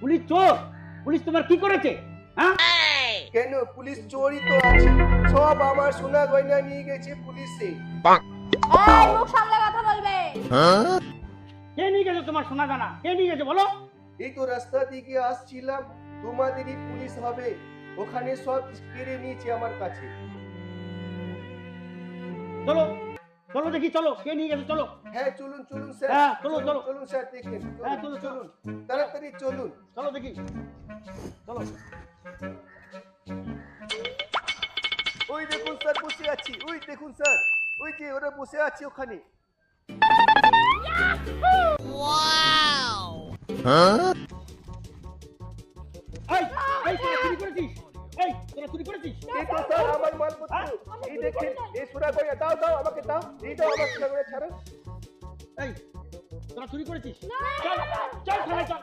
Police চোর? Police তোমার কি করেছে? হ্যাঁ, কেন পুলিশ চোরই তো আছে, সব আমার সোনা গয়না নিয়ে গেছে পুলিশে। এই মুখ সামলে কথা বলবে। কে নিয়ে গেছে তোমার সোনা দানা? কে নিয়ে গেছে বলো? এই তো রাস্তা দিকে আসছিলাম, তোমাদেরই পুলিশ হবে, ওখানে সব কেড়ে নিয়েছে আমার কাছে। চলো চলো দেখি, চলো কে নিয়ে গেছে, চলো। হ্যাঁ চলুন চলুন স্যার, হ্যাঁ, চলুন, চলো। চলুন স্যার, দেখেন। হ্যাঁ, চলুন চলুন, চলুন, তাড়াতাড়ি চলুন। চলো দেখি, চলো। ওই দেখুন স্যার বসে আছি, ওই দেখুন স্যার, ওই যে ওরা বসে আছে ওখানে। এই এই তোরা চুরি করেছিস? এই তোরা চুরি করেছিস? এই তো স্যার আমার মালপত্র, এই দেখেন, এই সোনা গয়না, দাও দাও আমাকে দাও, এই দাও আমার সোনা গয়না ছাড়ো। এই তোরা চুরি করেছিস? চল চল থানায় চল।